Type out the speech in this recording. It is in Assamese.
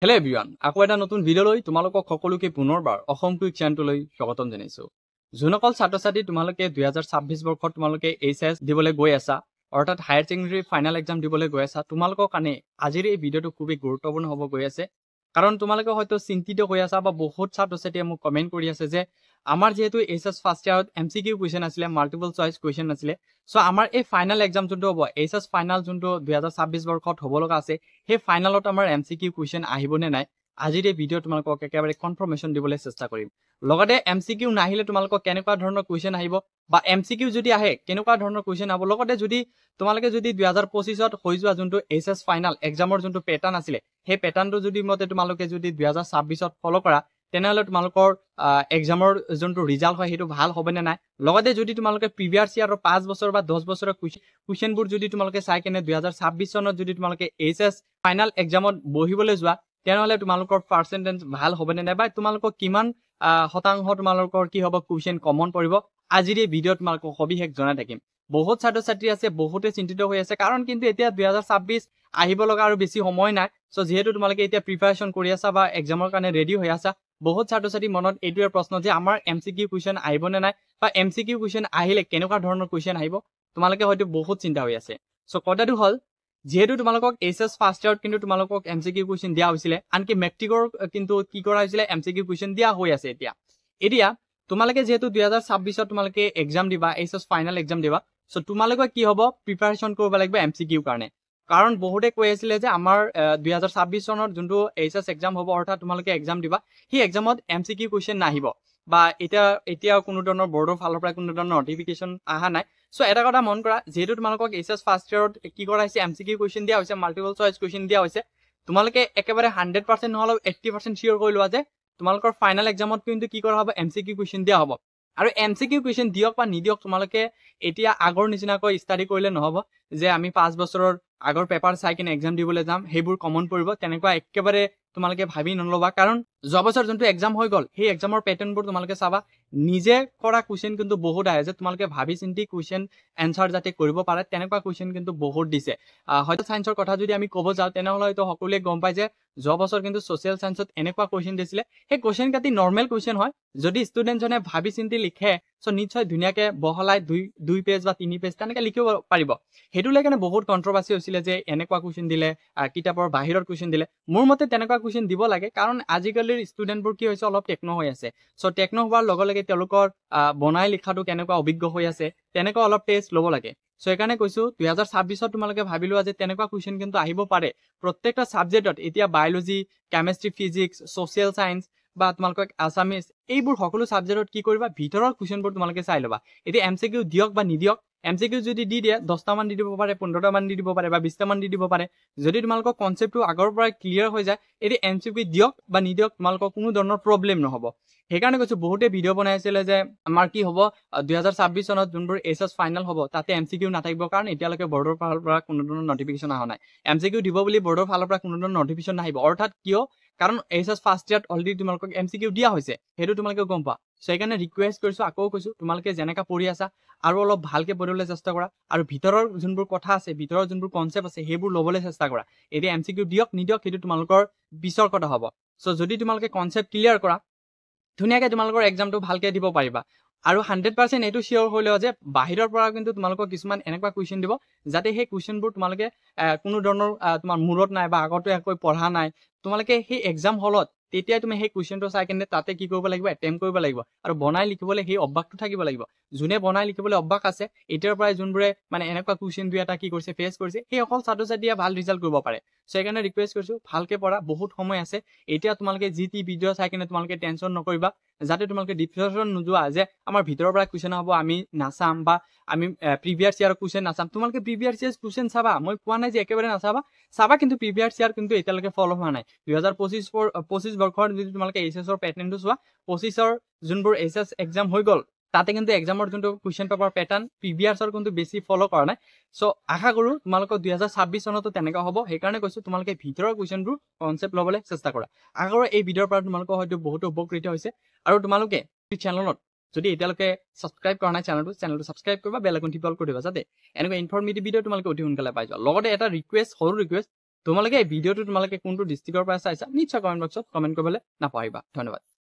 হেল্ল' এভৰিৱান, আকৌ এটা নতুন ভিডিঅ'লৈ তোমালোকক সকলোকে পুনৰবাৰ অসম কুইক চেনেললৈ স্বাগতম জনাইছো। যোনসকল ছাত্ৰ-ছাত্ৰী তোমালোকে 2026 বৰ্ষত তোমালোকে এইচএছ দিবলৈ গৈ আছা, অৰ্থাৎ হায়াৰ ছেকেণ্ডাৰী ফাইনেল এক্সাম দিবলৈ গৈ আছা, তোমালোকৰ কাৰণে আজিৰ এই ভিডিঅ'টো খুবেই গুৰুত্বপূৰ্ণ হ'ব গৈ আছে। কাৰণ তোমালোকে হয়তো চিন্তিত হৈ আছা বা বহুত ছাত্ৰ-ছাত্ৰীয়ে মোক কমেণ্ট কৰি আছে যে আমাৰ যেহেতু এইচএছ ফাৰ্ষ্ট ইয়াৰত MCQ কুৱেশ্যন আছিলে, মাল্টিপল চইচ কুৱেশ্যন আছিলে, সো আমাৰ এই ফাইনেল এক্সাম যোনটো হ'ব, এইচএছ ফাইনেল যোনটো 2026 বৰ্ষত হ'ব লগা আছে, সেই ফাইনেলত আমাৰ MCQ কুৱেশ্যন আহিবনে নাই, আজিৰ এই ভিডিঅ' তোমালোকক একেবাৰে কনফাৰ্মেশ্যন দিবলৈ চেষ্টা কৰিম। লগতে MCQ নাহিলে তোমালোকক কেনেকুৱা ধৰণৰ কুৱেশ্যন আহিব বা MCQ যদি আহে কেনেকুৱা ধৰণৰ কুৱেশ্যন আহিব, লগতে যদি তোমালোকে যদি 2025ত হৈ যোৱা যোনটো এইচএছ ফাইনেল এক্সামৰ যোনটো পেটাৰ্ণ আছিলে, সেই পেটাৰ্ণটো যদি মতে তোমালোকে যদি 2026ত ফলো কৰা, তেনেহ'লে তোমালোকৰ এক্সামৰ যোনটো ৰিজাল্ট হয় সেইটো ভাল হবে নে নাই। লগতে যদি তোমালোকে প্ৰিভিয়াছ ইয়াৰৰ 5 বছৰ বা 10 বছৰৰ কুৱেশ্যনবোৰ যদি তোমালোকে চাই কেনে 2026 চনত যদি তোমালোকে এইচএছ ফাইনেল এক্সামত বহিবলৈ যোৱা, তেনেহ'লে তোমালোকৰ পাৰ্চেণ্টেজ ভাল হবে নে নাই বা তোমালোকক কিমান শতাংশ তোমালোকৰ কি হ'ব কুৱেশ্যন কমন পৰিব, আজিৰ এই ভিডিঅ'ত তোমালোকক সবিশেষ জনাই থাকিম। বহুত ছাত্ৰ-ছাত্ৰী আছে, বহুতে চিন্তিত হৈ আছে, কাৰণ কিন্তু এতিয়া 2026 আহিব লগা আৰু বেছি সময় নাই। সো যিহেতু তোমালোকে এতিয়া প্ৰিপাৰেশ্যন কৰি আছা বা এক্সামৰ কাৰণে ৰেডি হৈ আছা, বহুত ছাত্ৰ-ছাত্ৰী মনত এইটোৱে প্ৰশ্ন যে আমাৰ MCQ কুৱেশ্যন আহিবনে নাই বা MCQ কুৱেশ্যন আহিলে কেনেকুৱা ধৰণৰ কুৱেশ্যন আহিব, তোমালোকে হয়তো বহুত চিন্তা হৈ আছে। সো কথাটো হ'ল, যেহেতু তোমালোকক এইচএছ ফাৰ্ষ্ট ইয়াৰত কিন্তু তোমালোকক MCQ কুৱেশ্যন দিয়া হৈছিলে, আনকি মেট্ৰিকৰ কিন্তু কি কৰা হৈছিলে MCQ কুৱেশ্যন দিয়া হৈ আছে। এতিয়া তোমালোকে যেহেতু 2026ত তোমালোকে এক্সাম দিবা, এইচএছ ফাইনেল এক্সাম দিবা, সো তোমালোকে কি হ'ব প্ৰিপাৰেশ্যন কৰিব লাগিব MCQ কাৰণে। কাৰণ বহুতে কৈ আছিলে যে আমাৰ 2026 চনত যোনটো এইচএছ এক্সাম হ'ব, অৰ্থাৎ তোমালোকে এক্সাম দিবা, সেই এক্সামত MCQ কুৱেশ্যন নাহিব বা এতিয়া কোনো ধৰণৰ বৰ্ডৰ ফালৰ পৰা কোনো ধৰণৰ নটিফিকেশ্যন অহা নাই। সো এটা কথা মন কৰা, যেহেতু তোমালোকক এইচএছ ফাৰ্ষ্ট ইয়াৰত কি কৰা হৈছে MCQ কুৱেশ্যন দিয়া হৈছে, মাল্টিপল চইচ কুৱেশ্যন দিয়া হৈছে, তোমালোকে একেবাৰে 100% নহ'লেও 80% চিয়ৰ কৰি লোৱা যে তোমালোকৰ ফাইনেল এক্সামত কিন্তু কি কৰা হ'ব MCQ কুৱেশ্যন দিয়া হ'ব। আৰু MCQ কুৱেশ্যন দিয়ক বা নিদিয়ক, তোমালোকে এতিয়া আগৰ নিচিনাকৈ ষ্টাডি কৰিলে নহ'ব যে আমি 5 বছৰৰ আগৰ পেপাৰ চাই কিনে এক্সাম দিবলৈ যাম, সেইবোৰ কমন পৰিব, তেনেকুৱা একেবাৰে তোমালোকে ভাবি নল'বা। কাৰণ যোৱা বছৰ যোনটো এক্সাম হৈ গ'ল, সেই এক্সামৰ পেটাৰ্ণবোৰ তোমালোকে চাবা, নিজে কৰা কুৱেশ্যন কিন্তু বহুত আহে, যে তোমালোকে ভাবি চিন্তি কুৱেশ্যন এনচাৰ যাতে কৰিব পাৰে, তেনেকুৱা কুৱেশ্যন কিন্তু বহুত দিছে। হয়তো ছায়েন্সৰ কথা যদি আমি ক'ব যাওঁ, তেনেহ'লে হয়তো সকলোৱে গম পায় যে যোৱা বছৰ কিন্তু ছ'চিয়েল ছায়েন্সত এনেকুৱা কুৱেশ্যন দিছিলে, সেই কুৱেশ্যন কাটি নৰ্মেল কুৱেশ্যন হয়, যদি ষ্টুডেণ্টজনে ভাবি চিন্তি লিখে সো নিশ্চয় ধুনীয়াকে বহলাই 2 পেজ বা 3 পেজ তেনেকে লিখিব পাৰিব। সেইটো লৈ কেনে বহুত কণ্ট্ৰভাৰ্চি হৈছিলে যে এনেকুৱা কুৱেশ্যন দিলে, কিতাপৰ বাহিৰৰ কুৱেশ্যন দিলে। মোৰ মতে তেনেকুৱা কুৱেশ্যন দিব লাগে, কাৰণ আজিকালিৰ ষ্টুডেণ্টবোৰ কি হৈছে অলপ টেকন' হৈ আছে। সো টেকন' হোৱাৰ লগে লগে তেওঁলোকৰ বনাই লিখাটো কেনেকুৱা অভিজ্ঞ হৈ আছে, তেনেকুৱা অলপ টেষ্ট ল'ব লাগে। সো সেইকাৰণে কৈছোঁ 2026ত তোমালোকে ভাবি লোৱা যে তেনেকুৱা কুৱেশ্যন কিন্তু আহিব পাৰে প্ৰত্যেকটা ছাবজেক্টত। এতিয়া biology, chemistry, physics, social science বা তোমালোকক আছামিজ, এইবোৰ সকলো ছাবজেক্টত কি কৰিবা ভিতৰৰ কুৱেশ্যনবোৰ তোমালোকে চাই ল'বা। এতিয়া MCQ দিয়ক বা নিদিয়ক, MCQ যদি দি দিয়ে 10টামান দি দিব পাৰে, 15টামান দি দিব পাৰে বা 20টামান দি দিব পাৰে। যদি তোমালোকৰ কনচেপ্টটো আগৰ পৰাই ক্লিয়াৰ হৈ যায়, এতিয়া MCQ দিয়ক বা নিদিয়ক তোমালোকৰ কোনো ধৰণৰ প্ৰব্লেম নহ'ব। সেইকাৰণে কৈছোঁ, বহুতে ভিডিঅ' বনাই আছিলে যে আমাৰ কি হ'ব 2026 চনত যোনবোৰ এইচএছ ফাইনেল হ'ব তাতে MCQ নাথাকিব, কাৰণ এতিয়ালৈকে বৰ্ডৰ ফালৰ পৰা কোনো ধৰণৰ নটিফিকেশ্যন অহা নাই। MCQ দিব বুলি বৰ্ডৰ ফালৰ পৰা কোনো ধৰণৰ নটিফিকেশ্যন নাহিব, অৰ্থাৎ কিয়, কাৰণ এইচএছ ফাৰ্ষ্ট ইয়াৰত অলৰেডি তোমালোকক MCQ দিয়া হৈছে, সেইটো তোমালোকে গম পোৱা। সো সেইকাৰণে ৰিকুৱেষ্ট কৰিছোঁ, আকৌ কৈছোঁ, তোমালোকে যেনেকৈ পঢ়ি আছা আৰু অলপ ভালকৈ পঢ়িবলৈ চেষ্টা কৰা, আৰু ভিতৰৰ যোনবোৰ কথা আছে, ভিতৰৰ যোনবোৰ কনচেপ্ট আছে, সেইবোৰ ল'বলৈ চেষ্টা কৰা। এতিয়া MCQ দিয়ক নিদিয়ক সেইটো তোমালোকৰ পিছৰ কথা হ'ব। সো যদি তোমালোকে কনচেপ্ট ক্লিয়াৰ কৰা, ধুনীয়াকৈ তোমালোকৰ এক্সামটো ভালকৈ দিব পাৰিবা। আৰু 100% এইটো চিয়ৰ হৈ লওঁ যে বাহিৰৰ পৰা কিন্তু তোমালোকক কিছুমান এনেকুৱা কুৱেশ্যন দিব, যাতে সেই কুৱেশ্যনবোৰ তোমালোকে কোনো ধৰণৰ তোমাৰ মূৰত নাই বা আগতে একো পঢ়া নাই, তোমালোকে সেই এক্সাম হলত তেতিয়াই তুমি সেই কুৱেশ্যনটো চাই কিনে তাতে কি কৰিব লাগিব, এটেম্প কৰিব লাগিব, আৰু বনাই লিখিবলৈ সেই অভ্যাসটো থাকিব লাগিব। যোনে বনাই লিখিবলৈ অভ্যাস আছে, এতিয়াৰ পৰাই যোনবোৰে মানে এনেকুৱা কুৱেশ্যন 2-এটা কি কৰিছে, ফেচ কৰিছে, সেই অকল ছাত্ৰ-ছাত্ৰীয়ে ভাল ৰিজাল্ট কৰিব পাৰে। সো সেইকাৰণে ৰিকুৱেষ্ট কৰিছোঁ, ভালকৈ পঢ়া, বহুত সময় আছে। এতিয়া তোমালোকে যি টি ভিডিঅ' চাই কিনে তোমালোকে টেনশ্যন নকৰিবা, যাতে তোমালোকে ডিপ্ৰেশ্যন নোযোৱা যে আমাৰ ভিতৰৰ পৰা কুৱেশ্যন হ'ব আমি নাচাম বা আমি প্ৰিভিয়াছ ইয়াৰৰ কুৱেশ্যন নাচাম। তোমালোকে প্ৰিভিয়াছ ইয়াৰ কুৱেশ্যন চাবা, মই কোৱা নাই যে একেবাৰে নাচাবা, চাবা, কিন্তু প্ৰিভিয়াছ ইয়াৰ কিন্তু এতিয়ালৈকে ফ'ল' হোৱা নাই। 2025 বৰ্ষৰ যদি তোমালোকে এইচএছৰ পেটাৰ্ণটো চোৱা, 25ৰ যোনবোৰ এইচএছ এক্সাম হৈ গ'ল, তাতে কিন্তু এক্সামৰ যোনটো কুৱেশ্যন পেপাৰ পেটাৰ্ণ প্ৰিভিয়াছৰ কিন্তু বেছি ফ'ল' কৰা নাই। সো আশা কৰোঁ তোমালোকৰ 2026 চনতো তেনেকুৱা হ'ব। সেইকাৰণে কৈছোঁ, তোমালোকে ভিতৰৰ কুৱেশ্যনবোৰ কনচেপ্ট ল'বলৈ চেষ্টা কৰা। আশা কৰোঁ এই ভিডিঅ'ৰ পৰা তোমালোকৰ হয়তো বহুতো উপকৃত হৈছে। আৰু তোমালোকে চেনেলত যদি এতিয়ালৈকে ছাবস্ক্ৰাইব কৰা নাই চেনেলটো ছাবস্ক্ৰাইব কৰিবা, বেল আইকন টিপি অল কৰি দিবা, যাতে এনেকুৱা ইনফৰ্মেটিভ ভিডিঅ' তোমালোকে অতি সোনকালে পাই যোৱা। লগতে এটা ৰিকুৱেষ্ট, সৰু ৰিকুৱেষ্ট, তোমালোকে এই ভিডিঅ'টো তোমালোকে কোনটো ডিষ্ট্ৰিক্টৰ পৰা চাইছা নিশ্চয় কমেণ্ট বক্সত কমেণ্ট কৰিবলৈ নাপাহৰিবা। ধন্যবাদ।